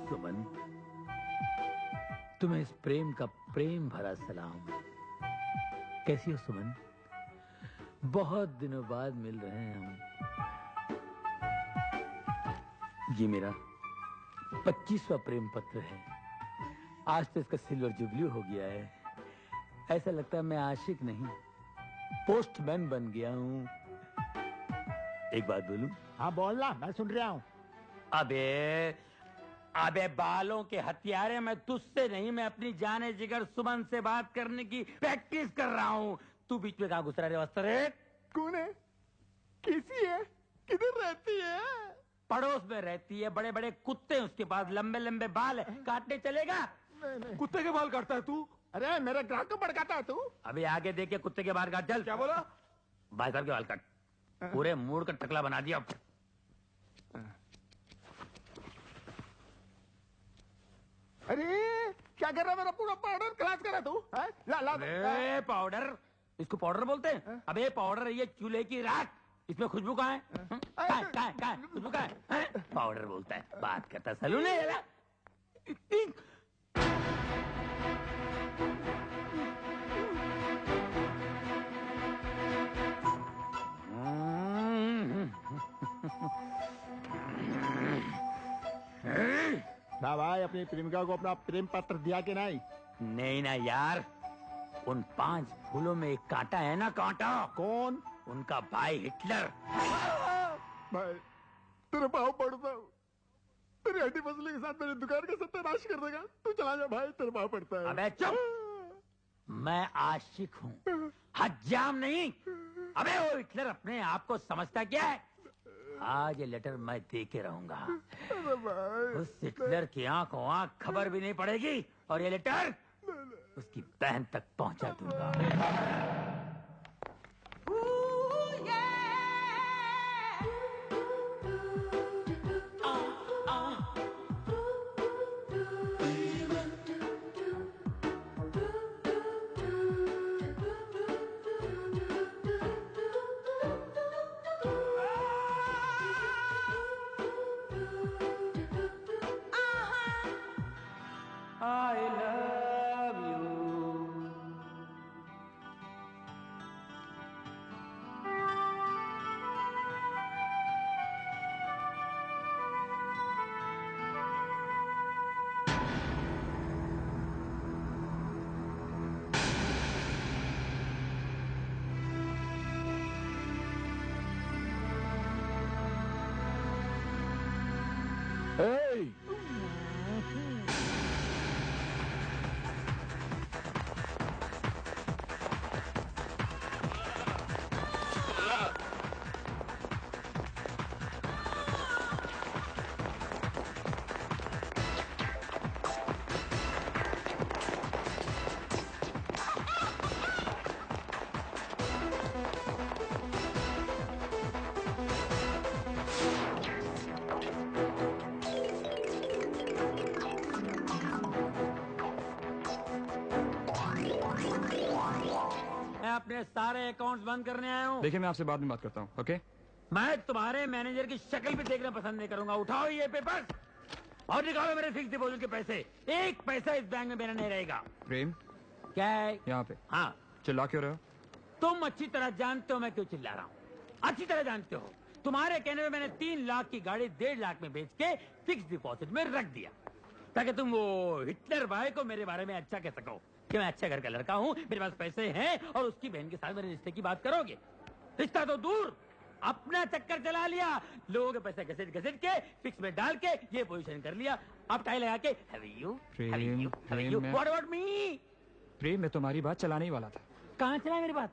सुमन, तुम्हें इस प्रेम का प्रेम भरा सलाम। कैसी हो सुमन? बहुत दिनों बाद मिल रहे हैं हम। ये मेरा 25वां प्रेम पत्र है। आज तो इसका सिल्वर जुबली हो गया है। ऐसा लगता है मैं आशिक नहीं, पोस्टमैन बन गया हूँ। एक बात बोलूं? हाँ बोलना, मैं सुन रहा हूँ। अबे बालों के हथियारे, मैं तुझसे नहीं, मैं अपनी जाने जिगर सुमन से बात करने की प्रैक्टिस कर रहा हूँ। तू बीच में कहाँ घुस रहा है? कौन है? कैसी है? किधर रहती है? पड़ोस में रहती है। बड़े बड़े कुत्ते हैं उसके पास, लंबे लंबे बाल है। काटने चलेगा? नहीं। कुत्ते के बाल काटता है तू? अरे मेरे ग्राहक को भड़काता है तू? अभी आगे देख के कुत्ते के बाल काट। चल। क्या बोला? भाई साहब के बाल काट। पूरे मूड का टकला बना दिया। अरे क्या कर रहा है? मेरा पूरा पाउडर खलास करा तू? ला पाउडर? इसको पाउडर बोलते हैं? अबे पाउडर ये चूल्हे की राख। इसमें खुशबू कहाँ है? खुशबू कहाँ है? पाउडर बोलता है, बात करता सलून है। ना भाई, अपनी प्रेमिका को अपना प्रेम पत्र दिया कि नहीं? नहीं ना यार, उन 5 फूलों में एक कांटा है ना। कांटा कौन? उनका भाई हिटलर। भाई तेरे पाँव पड़ता हूँ, तेरी हड्डी फसली के साथ मेरी दुकान का सत्यानाश कर देगा। तू चला जा भाई, तेरे पाँव पड़ता है। अबे चुप, मैं आशिक हूँ, हज्जाम नहीं। अबे वो हिटलर अपने आप को समझता क्या है? आज ये लेटर मैं दे के रहूंगा। उस हिटलर की आंखों आंख खबर भी नहीं पड़ेगी, और ये लेटर उसकी बहन तक पहुंचा दूंगा। I love you. Hey! मैं अपने सारे अकाउंट्स बंद करने आया हूँ। देखिए मैं आपसे बाद में बात करता हूँ, ओके? मैं तुम्हारे मैनेजर की शक्ल भी देखना पसंद नहीं करूंगा। उठाओ ये पेपर्स और निकालो मेरे फिक्स डिपॉजिट के पैसे। एक पैसा इस बैंक में मेरा नहीं रहेगा। प्रेम, क्या है? यहाँ पे हाँ, चिल्ला क्यों रहे हो? तुम अच्छी तरह जानते हो मैं क्यों चिल्ला रहा हूँ। अच्छी तरह जानते हो। तुम्हारे कहने में मैंने 3 लाख की गाड़ी 1.5 लाख में बेच के फिक्स डिपॉजिट में रख दिया, ताकि तुम वो हिटलर भाई को मेरे बारे में अच्छा कह सको कि मैं अच्छे घर का लड़का हूँ, मेरे पास पैसे हैं, और उसकी बहन के साथ मेरे रिश्ते की बात करोगे। रिश्ता तो दूर, अपना चक्कर चला लिया। लोगों के पैसे घसीट घसीट के फिक्स में डाल के ये पोजीशन कर लिया। अब टाई लगा के व्हाट अबाउट मी? प्रेम, मैं तुम्हारी बात चलाने ही वाला था। कहाँ चला मेरी बात?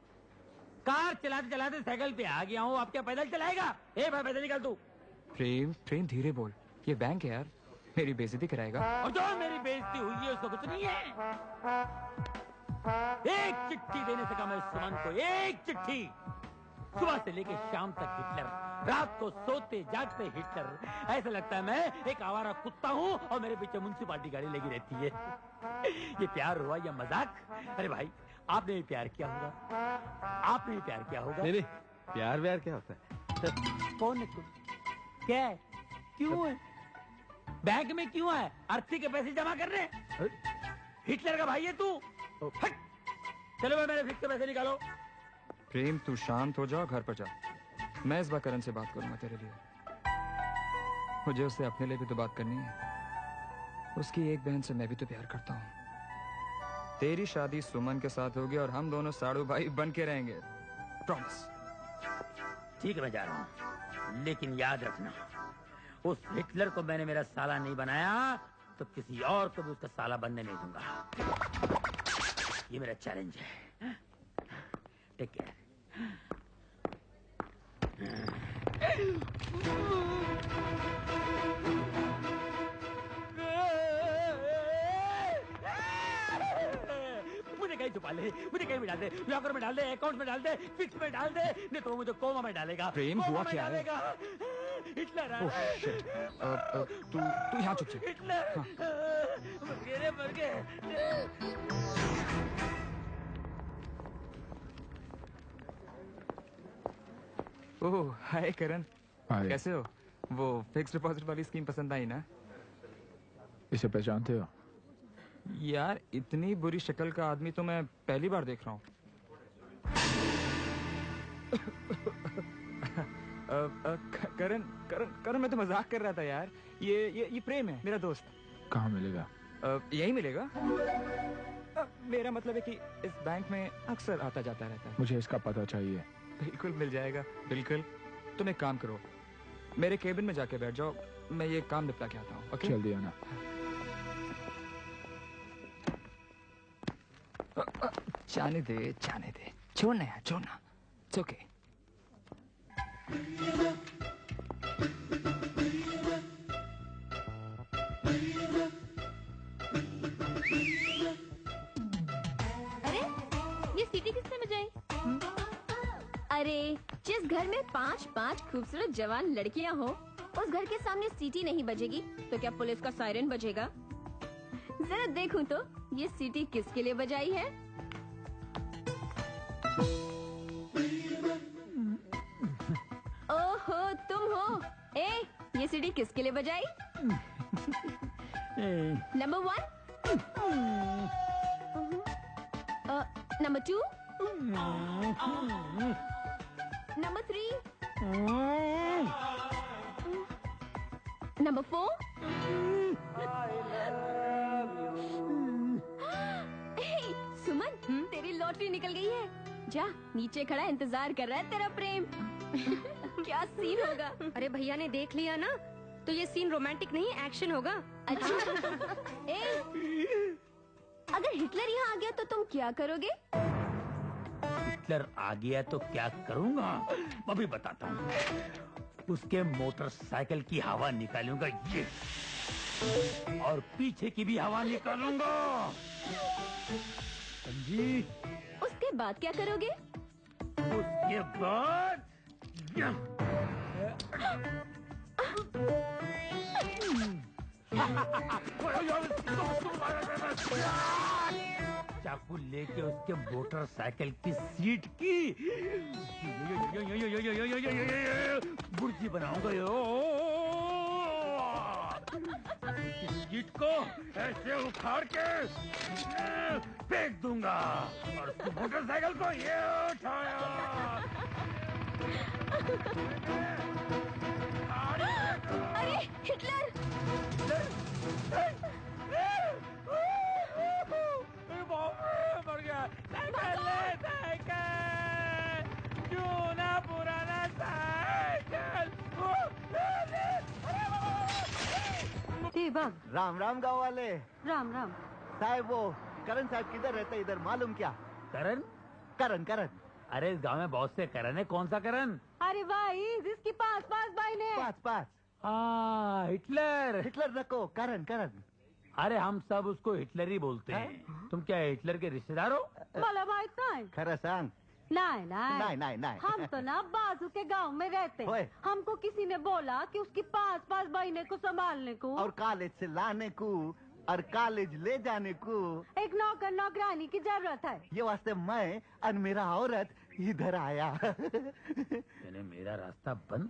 कार चलाते चलाते साइकिल पे आ गया हूँ। अब क्या पैदल चलाएगा? ए भाई पैदल निकल तू। प्रेम प्रेम धीरे बोल, ये बैंक है यार, मेरी बेइज्जती कराएगा। और जो मेरी बेइज्जती हुई है उसको कुछ नहीं है। एक चिट्ठी देने से कम है सुमन को, एक चिट्ठी। सुबह से लेकर शाम तक हिटलर, रात को सोते जागते हिटलर। ऐसा लगता है मैं एक आवारा कुत्ता हूँ और मेरे पीछे म्युनिसिपालिटी गाड़ी लगी रहती है। ये प्यार हुआ या मजाक? अरे भाई, आपने भी प्यार किया होगा, आपने भी प्यार किया होगा। नहीं, प्यार व्यार क्या होता है? कौन है तुम? क्या है? क्यों है? बैंक में क्यों है? अर्थी के पैसे जमा करने? हिटलर का भाई है तू? हट! चलो भाई, मेरे फिक्स के पैसे निकालो। प्रेम तू शांत हो जाओ, घर पर जा। मैं इस बार करण से बात करूंगा तेरे लिए। मुझे उससे अपने लिए भी तो बात करनी है। उसकी एक बहन से मैं भी तो प्यार करता हूँ। तेरी शादी सुमन के साथ होगी और हम दोनों साड़ू भाई बन के रहेंगे। प्रॉमिस। ठीक है, मैं जा रहा हूँ, लेकिन याद रखना, उस हिटलर को मैंने मेरा साला नहीं बनाया तो किसी और को भी उसका साला बनने नहीं दूंगा। ये मेरा चैलेंज है। Take care. मुझे कहीं छुपा ले, मुझे कहीं भी डाल दे, लॉकर में डाल दे, अकाउंट में डाल दे, फिक्स में डाल दे, नहीं तो वो मुझे कोमा में डालेगा। प्रेम, कोमा हुआ में क्या है? डालेगा। हिटलर आ ओह रहा है। शिट। तू यहाँ चुप से। हिटलर, मर गए। ओह हाय करण, हाय। कैसे हो? वो फिक्स डिपॉजिट वाली स्कीम पसंद आई ना? इसे पहचानते हो? यार इतनी बुरी शक्ल का आदमी तो मैं पहली बार देख रहा हूँ। करण करण करण, मैं तो मजाक कर रहा था यार। ये प्रेम है, मेरा दोस्त। कहाँ मिलेगा? यही मिलेगा। मेरा मतलब है कि इस बैंक में अक्सर आता जाता रहता है। मुझे इसका पता चाहिए। बिल्कुल मिल जाएगा, बिल्कुल। तुम एक काम करो, मेरे केबिन में जाके बैठ जाओ, मैं ये काम निपटा के आता हूँ। ओके? जल्दी आना। जाने दे, छोड़ना यार, छोड़ना। It's okay. अरे ये सीटी किसने बजाई? अरे जिस घर में 5-5 खूबसूरत जवान लड़कियां हो, उस घर के सामने सीटी नहीं बजेगी तो क्या पुलिस का सायरन बजेगा? जरा देखूं तो ये सीटी किसके लिए बजाई है? ओहो तुम हो। ए ये सीटी किसके लिए बजाई? Number 1, number 2, number 3, number 4। सुमन, तेरी लॉटरी निकल गई है। जा नीचे खड़ा इंतजार कर रहा है तेरा प्रेम। क्या सीन होगा? अरे भैया ने देख लिया ना, तो ये सीन रोमांटिक नहीं एक्शन होगा। अच्छा ए, अगर हिटलर यहाँ आ गया तो तुम क्या करोगे? हिटलर आ गया तो क्या करूंगा, अभी बताता हूँ। उसके मोटरसाइकिल की हवा निकालूंगा ये, और पीछे की भी हवा निकालूंगा। समझी? उसके बाद क्या करोगे? उसके बाद चाकू लेके उसके मोटरसाइकिल की सीट की बुर्जी बनाऊंगा यो। सीट को ऐसे उखाड़ के फेंक दूंगा और उसकी मोटरसाइकिल को ये उठाया। अरे हिटलर! मर गया। साइकिल क्यों ना पुराना साइकिल। देवक, राम राम गाँव वाले। राम राम। साहब वो करण साहब किधर रहते इधर मालूम क्या? करण? करण करण अरे इस गांव में बहुत से करण है, कौन सा करण? अरे भाई जिसकी पास भाई ने। पास पास हाँ हिटलर। हिटलर रखो करण करण। अरे हम सब उसको हिटलर ही बोलते हैं। तुम क्या हिटलर के रिश्तेदार हो? बोला भाई काय? खरा सांग। नहीं नहीं नहीं नहीं हम तो ना बाजू के गांव में रहते ओए। हैं। हमको किसी ने बोला कि उसकी पास बहने को संभालने को और कॉलेज से लाने को और कॉलेज ले जाने को एक नौकर नौकरानी की जरूरत है। ये वास्ते मैं और मेरा औरत इधर आया। मैंने मेरा रास्ता बंद।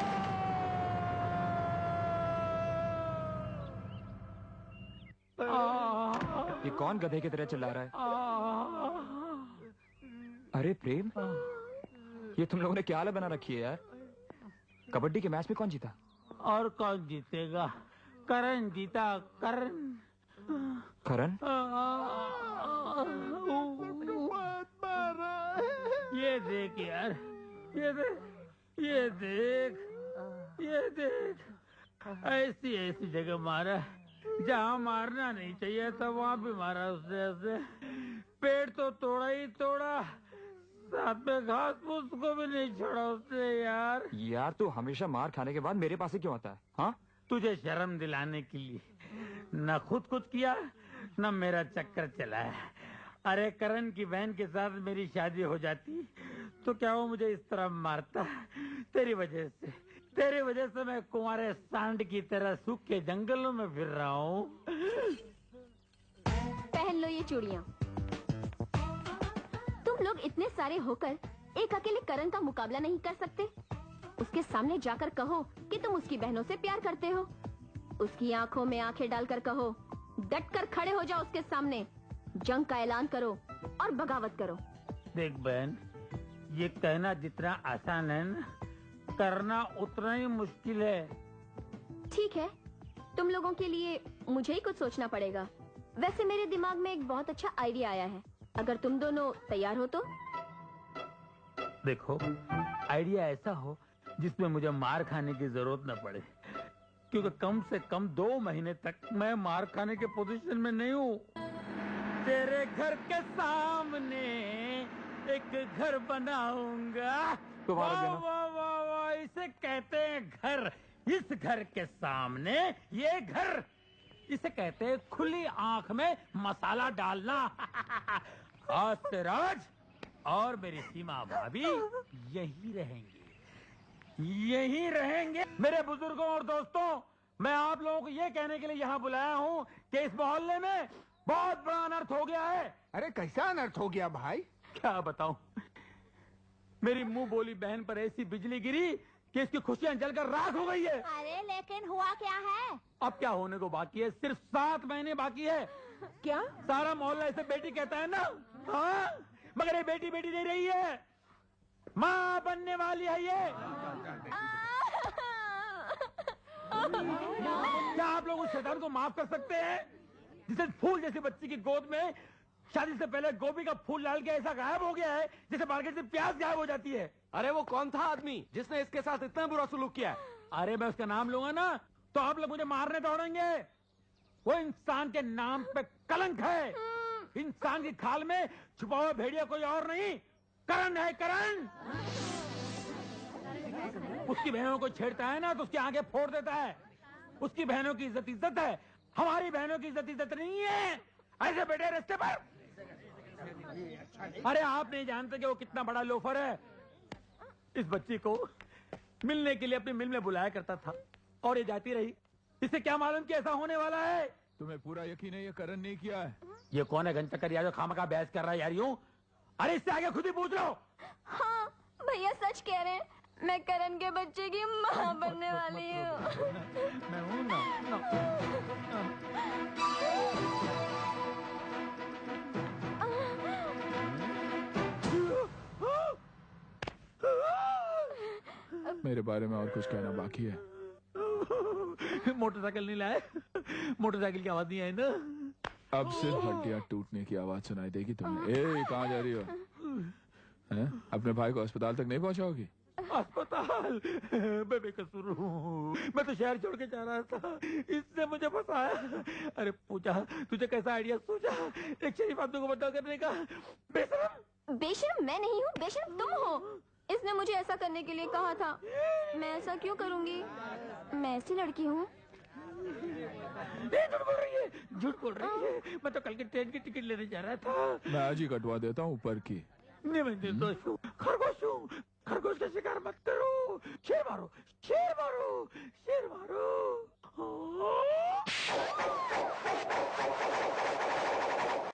ये कौन गधे की तरह चिल्ला रहा है? अरे प्रेम, ये तुम लोगों ने क्या हालत बना रखी है यार? कबड्डी के मैच में कौन जीता? और कौन जीतेगा? करण जीता, करण। करण? ये देख यार, ये देख, ये देख, ये देख, ऐसी ऐसी जगह मारा जहाँ मारना नहीं चाहिए था, वहाँ भी मारा उसने ऐसे। पेड़ तो तोड़ा ही तोड़ा, साथ में घास फूस को भी नहीं छोड़ा उसने यार। यार तू हमेशा मार खाने के बाद मेरे पास ही क्यों आता है? हाँ, तुझे शर्म दिलाने के लिए। न खुद कुछ किया, न मेरा चक्कर चलाया। अरे करण की बहन के साथ मेरी शादी हो जाती तो क्या वो मुझे इस तरह मारता? तेरी वजह से मैं कुंवारे सांड की तरह सूखे जंगलों में फिर रहा हूँ। पहन लो ये चूड़ियाँ। तुम लोग इतने सारे होकर एक अकेले करण का मुकाबला नहीं कर सकते? उसके सामने जाकर कहो कि तुम उसकी बहनों से प्यार करते हो। उसकी आंखों में आंखें डालकर कहो, डटकर खड़े हो जाओ उसके सामने, जंग का ऐलान करो और बगावत करो। देख बहन, ये कहना जितना आसान है ना, करना उतना ही मुश्किल है। ठीक है, तुम लोगों के लिए मुझे ही कुछ सोचना पड़ेगा। वैसे मेरे दिमाग में एक बहुत अच्छा आइडिया आया है, अगर तुम दोनों तैयार हो तो। देखो, आइडिया ऐसा हो जिसमें मुझे मार खाने की जरूरत न पड़े, क्योंकि कम से कम 2 महीने तक मैं मार खाने के पोजीशन में नहीं हूँ। तेरे घर के सामने एक घर बनाऊंगा। तुम्हारा वाह देना। वाह वाह वाह, इसे कहते हैं घर। इस घर के सामने ये घर, इसे कहते हैं खुली आंख में मसाला डालना। आज से राज और मेरी सीमा भाभी यही रहेंगे। मेरे बुजुर्गों और दोस्तों, मैं आप लोगों को ये कहने के लिए यहाँ बुलाया हूँ कि इस मोहल्ले में बहुत बड़ा अनर्थ हो गया है। अरे कैसा अनर्थ हो गया भाई? क्या बताऊं, मेरी मुंह बोली बहन पर ऐसी बिजली गिरी कि इसकी खुशियां जलकर राख हो गई है। अरे लेकिन हुआ क्या है? अब क्या होने को बाकी है? सिर्फ 7 महीने बाकी है। क्या? सारा मोहल्ला इसे बेटी कहता है ना, हाँ? मगर ये बेटी बेटी नहीं रही है, माँ बनने वाली है ये। क्या आप लोग उस शैतान को माफ कर सकते हैं जिसे फूल जैसी बच्ची की गोद में शादी से पहले गोभी का फूल डाल के ऐसा गायब हो गया है जैसे मार्केट से प्याज गायब हो जाती है? अरे वो कौन था आदमी जिसने इसके साथ इतना बुरा सलूक किया? अरे मैं उसका नाम लूंगा ना तो आप लोग मुझे मारने दौड़ेंगे। वो इंसान के नाम पे कलंक है। इंसान की खाल में छुपा हुआ भेड़िया कोई और नहीं, करण है, करण। उसकी बहनों को छेड़ता है ना तो उसकी आंखें फोड़ देता है। उसकी बहनों की इज्जत इज्जत है, हमारी बहनों की इज्जत इज्जत नहीं है। ऐसे बैठे रास्ते पर। अरे आप नहीं जानते कि वो कितना बड़ा लोफर है। इस बच्ची को मिलने के लिए अपनी मिल में बुलाया करता था और ये जाती रही। इसे क्या मालूम कि ऐसा होने वाला है? तुम्हें पूरा यकीन है ये करण ने किया है? ये कौन है घंटा जो खामा का बहस कर रहा है यार यूं? अरे इससे आगे खुद ही पूछ लो। हाँ भैया सच कह रहे हैं, मैं करण के बच्चे की माँ बनने वाली हूँ। मैं हूं ना। मेरे बारे में और कुछ कहना बाकी है? मोटरसाइकिल नहीं लाए? मोटरसाइकिल की आवाज नहीं आई ना? अब सिर्फ हड्डियां टूटने की आवाज सुनाई देगी तुम्हें। ए, कहाँ जा रही हो? हैं? अपने भाई को अस्पताल तक नहीं पहुंचाओगी? अस्पताल? मैं बेकसूर हूँ, मैं तो शहर छोड़ के जा रहा था, इसने मुझे फंसाया। अरे पूजा, तुझे कैसा आइडिया सूझा एक शरीफ आदमी को बदला करने का? बेशरम। बेशरम मैं नहीं हूँ, बेशरम तुम हो। इसने मुझे ऐसा करने के लिए कहा था। मैं ऐसा क्यों करूँगी? मैं ऐसी लड़की हूँ। झूठ बोल रही है, झूठ बोल रही है। मैं तो कल की ट्रेन की टिकट लेने जा रहा था। मैं आज ही कटवा देता हूँ ऊपर की। नहीं, मैं निर्दोष हूँ, खरगोश हूँ। खरगोश का शिकार मत करो। शेर मारो, शेर मारो, शेर मारो।